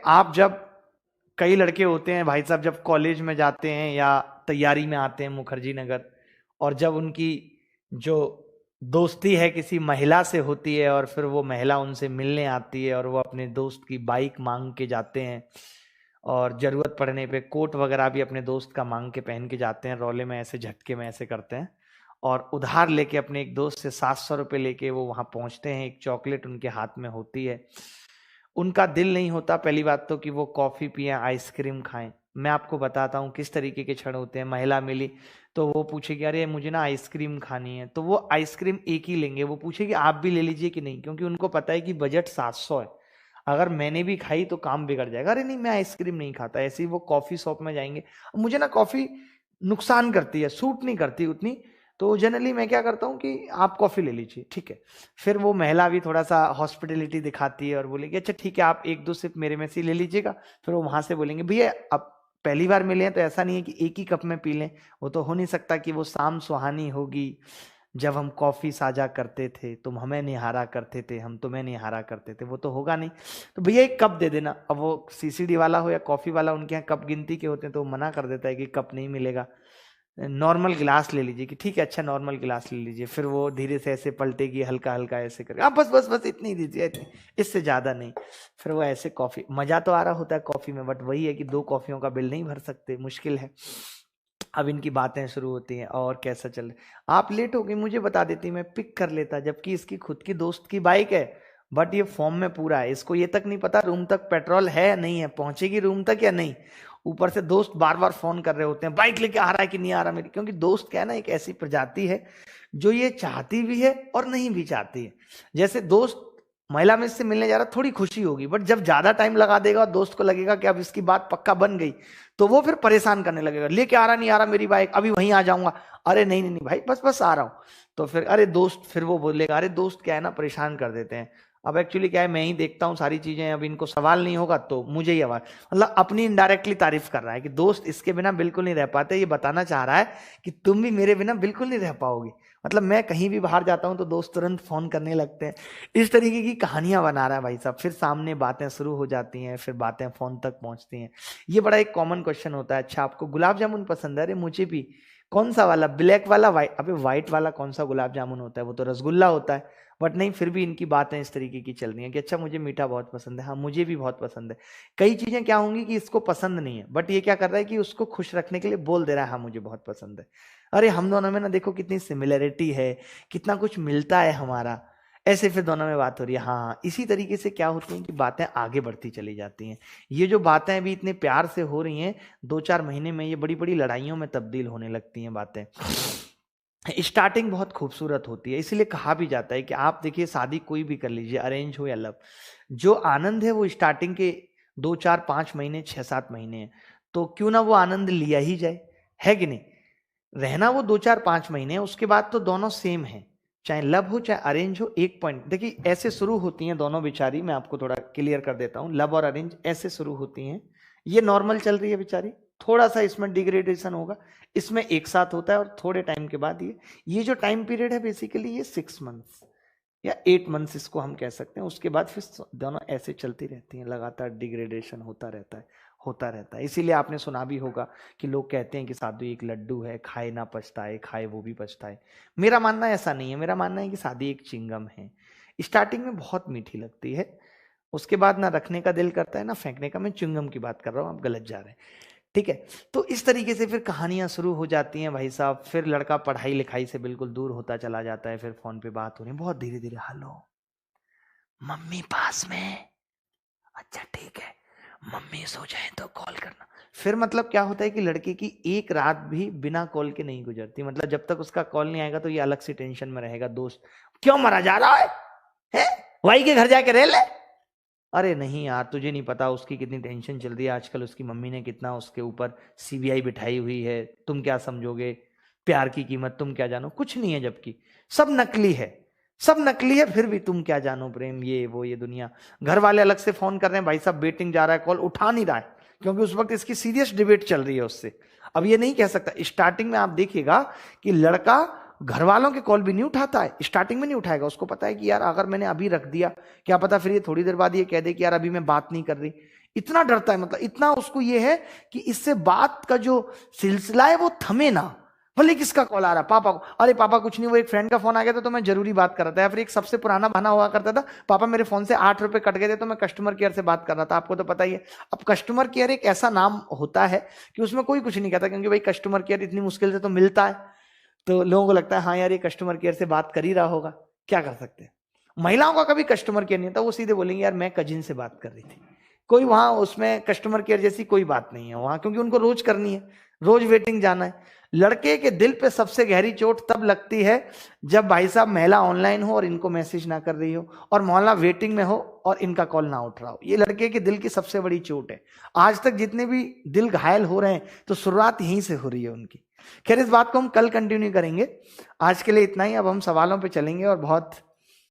आप जब, कई लड़के होते हैं भाई साहब, जब कॉलेज में जाते हैं या तैयारी में आते हैं मुखर्जी नगर, और जब उनकी जो दोस्ती है किसी महिला से होती है और फिर वो महिला उनसे मिलने आती है और वो अपने दोस्त की बाइक मांग के जाते हैं, और जरूरत पड़ने पे कोट वगैरह भी अपने दोस्त का मांग के पहन के जाते हैं, रौले में ऐसे झटके में ऐसे करते हैं, और उधार लेके अपने एक दोस्त से 700 रुपये लेके वो वहां पहुंचते हैं, एक चॉकलेट उनके हाथ में होती है। उनका दिल नहीं होता पहली बात तो कि वो कॉफी पिए, आइसक्रीम खाएं। मैं आपको बताता हूँ किस तरीके के क्षण होते हैं। महिला मिली तो वो पूछेगी अरे मुझे ना आइसक्रीम खानी है, तो वो आइसक्रीम एक ही लेंगे। वो पूछेगी आप भी ले लीजिए कि नहीं, क्योंकि उनको पता है कि बजट 700 है, अगर मैंने भी खाई तो काम बिगड़ जाएगा। अरे नहीं मैं आइसक्रीम नहीं खाता। ऐसे ही वो कॉफी शॉप में जाएंगे, मुझे ना कॉफी नुकसान करती है, सूट नहीं करती उतनी, तो जनरली मैं क्या करता हूँ कि आप कॉफी ले लीजिए, ठीक है। फिर वो महिला भी थोड़ा सा हॉस्पिटलिटी दिखाती है और बोलेगी अच्छा ठीक है आप एक दो सिप मेरे में से ले लीजिएगा। फिर वो वहां से बोलेंगे भैया अब पहली बार मिले हैं तो ऐसा नहीं है कि एक ही कप में पी लें, वो तो हो नहीं सकता कि वो शाम सुहानी होगी जब हम कॉफी साझा करते थे, तुम हमें निहारा करते थे, हम तुम्हें निहारा करते थे, वो तो होगा नहीं। तो भैया एक कप दे देना। अब वो सीसीडी वाला हो या कॉफी वाला, उनके यहाँ कप गिनती के होते हैं तो वो मना कर देता है कि कप नहीं मिलेगा, नॉर्मल गिलास ले लीजिए। कि ठीक है अच्छा नॉर्मल गिलास ले लीजिए। फिर वो धीरे से ऐसे पलटेगी, हल्का हल्का ऐसे करके, आप बस बस बस इतनी दीजिए, इतनी, इससे ज्यादा नहीं। फिर वो ऐसे कॉफी, मजा तो आ रहा होता है कॉफी में, बट वही है कि 2 कॉफियों का बिल नहीं भर सकते, मुश्किल है। अब इनकी बातें शुरू होती हैं और कैसा चल रहा, आप लेट हो गई मुझे बता देती, मैं पिक कर लेता, जबकि इसकी खुद की दोस्त की बाइक है, बट ये फॉर्म में पूरा है, इसको ये तक नहीं पता रूम तक पेट्रोल है या नहीं है, पहुंचेगी रूम तक या नहीं। ऊपर से दोस्त बार बार फोन कर रहे होते हैं बाइक लेके आ रहा है कि नहीं आ रहा मेरी, क्योंकि दोस्त क्या है ना, एक ऐसी प्रजाति है जो ये चाहती भी है और नहीं भी चाहती है। जैसे दोस्त महिला में इससे मिलने जा रहा, थोड़ी खुशी होगी, बट जब ज्यादा टाइम लगा देगा और दोस्त को लगेगा कि अब इसकी बात पक्का बन गई, तो वो फिर परेशान करने लगेगा, लेके आ रहा नहीं आ रहा मेरी बाइक, अभी वहीं आ जाऊंगा। अरे नहीं नहीं नहीं भाई बस बस आ रहा हूं। तो फिर अरे दोस्त, फिर वो बोलेगा, अरे दोस्त क्या है ना परेशान कर देते हैं। अब एक्चुअली क्या है, मैं ही देखता हूँ सारी चीजें, अब इनको सवाल नहीं होगा तो मुझे ही आवाज, मतलब अपनी इनडायरेक्टली तारीफ कर रहा है कि दोस्त इसके बिना बिल्कुल नहीं रह पाते, ये बताना चाह रहा है कि तुम भी मेरे बिना बिल्कुल नहीं रह पाओगी। मतलब मैं कहीं भी बाहर जाता हूं तो दोस्त तुरंत फोन करने लगते हैं। इस तरीके की कहानियां बना रहा है भाई साहब। फिर सामने बातें शुरू हो जाती हैं, फिर बातें फोन तक पहुंचती हैं। ये बड़ा एक कॉमन क्वेश्चन होता है, अच्छा आपको गुलाब जामुन पसंद है? अरे मुझे भी। कौन सा वाला, ब्लैक वाला, व्हाइट? अबे व्हाइट वाला कौन सा गुलाब जामुन होता है, वो तो रसगुल्ला होता है। बट नहीं, फिर भी इनकी बातें इस तरीके की चल रही हैं कि अच्छा मुझे मीठा बहुत पसंद है, हाँ मुझे भी बहुत पसंद है। कई चीजें क्या होंगी कि इसको पसंद नहीं है, बट ये क्या कर रहा है कि उसको खुश रखने के लिए बोल दे रहा है हाँ मुझे बहुत पसंद है। अरे हम दोनों में ना देखो कितनी सिमिलरिटी है, कितना कुछ मिलता है हमारा। ऐसे फिर दोनों में बात हो रही है, हाँ इसी तरीके से क्या होती है कि बातें आगे बढ़ती चली जाती हैं। ये जो बातें अभी इतने प्यार से हो रही हैं, 2-4 महीने में ये बड़ी बड़ी लड़ाइयों में तब्दील होने लगती हैं बातें। स्टार्टिंग बहुत खूबसूरत होती है, इसीलिए कहा भी जाता है कि आप देखिए शादी कोई भी कर लीजिए, अरेंज हो या लव, जो आनंद है वो स्टार्टिंग के 2-4-5 महीने, 6-7 महीने है, तो क्यों ना वो आनंद लिया ही जाए, है कि नहीं? रहना वो 2-4-5 महीने है, उसके बाद तो दोनों सेम है, चाहे लव हो चाहे अरेंज हो। एक पॉइंट देखिए, ऐसे शुरू होती हैं दोनों बेचारी, मैं आपको थोड़ा क्लियर कर देता हूं, लव और अरेंज ऐसे शुरू होती हैं। ये नॉर्मल चल रही है बेचारी, थोड़ा सा इसमें डिग्रेडेशन होगा, इसमें एक साथ होता है, और थोड़े टाइम के बाद ये जो टाइम पीरियड है बेसिकली ये 6 मंथ्स या 8 मंथ्स इसको हम कह सकते हैं। उसके बाद फिर दोनों ऐसे चलती रहती हैं, लगातार डिग्रेडेशन होता रहता है, होता रहता है। इसीलिए आपने सुना भी होगा कि लोग कहते हैं कि शादी एक लड्डू है, खाए ना पछताए, खाए वो भी पछताए। मेरा मानना ऐसा नहीं है, मेरा मानना है कि शादी एक चिंगम है, स्टार्टिंग में बहुत मीठी लगती है, उसके बाद ना रखने का दिल करता है ना फेंकने का। मैं चिंगम की बात कर रहा हूं, आप गलत जा रहे हैं, ठीक है। तो इस तरीके से फिर कहानियां शुरू हो जाती हैं भाई साहब। फिर लड़का पढ़ाई लिखाई से बिल्कुल दूर होता चला जाता है, फिर फोन पे बात हो रही बहुत धीरे धीरे, हेलो मम्मी पास में, अच्छा ठीक है, मम्मी सो जाए तो कॉल करना। फिर मतलब क्या होता है कि लड़के की एक रात भी बिना कॉल के नहीं गुजरती, मतलब जब तक उसका कॉल नहीं आएगा तो ये अलग सी टेंशन में रहेगा, दोस्त क्यों मरा जा रहा है? वही के घर जाके रह ले। अरे नहीं यार तुझे नहीं पता उसकी कितनी टेंशन चल रही है आजकल, उसकी मम्मी ने कितना उसके ऊपर सीबीआई बिठाई हुई है, तुम क्या समझोगे प्यार की कीमत, तुम क्या जानो, कुछ नहीं है, जबकि सब नकली है, सब नकली है, फिर भी तुम क्या जानो प्रेम, ये वो ये दुनिया। घर वाले अलग से फोन कर रहे हैं, भाई साहब बेटिंग जा रहा है, कॉल उठा नहीं रहा है, क्योंकि उस वक्त इसकी सीरियस डिबेट चल रही है उससे। अब ये नहीं कह सकता, स्टार्टिंग में आप देखिएगा कि लड़का घर वालों के कॉल भी नहीं उठाता है, स्टार्टिंग में नहीं उठाएगा, उसको पता है कि यार अगर मैंने अभी रख दिया, क्या पता फिर ये थोड़ी देर बाद ये कह दे कि यार अभी मैं बात नहीं कर रही। इतना डरता है, मतलब इतना उसको ये है कि इससे बात का जो सिलसिला है वो थमे ना। भले किसका कॉल आ रहा, पापा को, अरे पापा कुछ नहीं, वो एक फ्रेंड का फोन आ गया था तो मैं जरूरी बात कर रहा था, या फिर एक सबसे पुराना बहाना हुआ करता था, पापा मेरे फोन से 8 रुपए कट गए थे तो मैं कस्टमर केयर से बात कर रहा था। आपको तो पता ही है, अब कस्टमर केयर एक ऐसा नाम होता है कि उसमें कोई कुछ नहीं कहता, क्योंकि भाई कस्टमर केयर इतनी मुश्किल से तो मिलता है, तो लोगों को लगता है हाँ यार ये कस्टमर केयर से बात कर ही रहा होगा, क्या कर सकते हैं। महिलाओं का कभी कस्टमर केयर नहीं होता, वो सीधे बोलेंगे यार मैं कजिन से बात कर रही थी। कोई वहां उसमें कस्टमर केयर जैसी कोई बात नहीं है वहां, क्योंकि उनको रोज करनी है, रोज वेटिंग जाना है। लड़के के दिल पे सबसे गहरी चोट तब लगती है जब भाई साहब महिला ऑनलाइन हो और इनको मैसेज ना कर रही हो, और मोहल्ला वेटिंग में हो और इनका कॉल ना उठ रहा हो। ये लड़के के दिल की सबसे बड़ी चोट है। आज तक जितने भी दिल घायल हो रहे हैं तो शुरुआत यहीं से हो रही है उनकी। खैर इस बात को हम कल कंटिन्यू करेंगे, आज के लिए इतना ही। अब हम सवालों पे चलेंगे और बहुत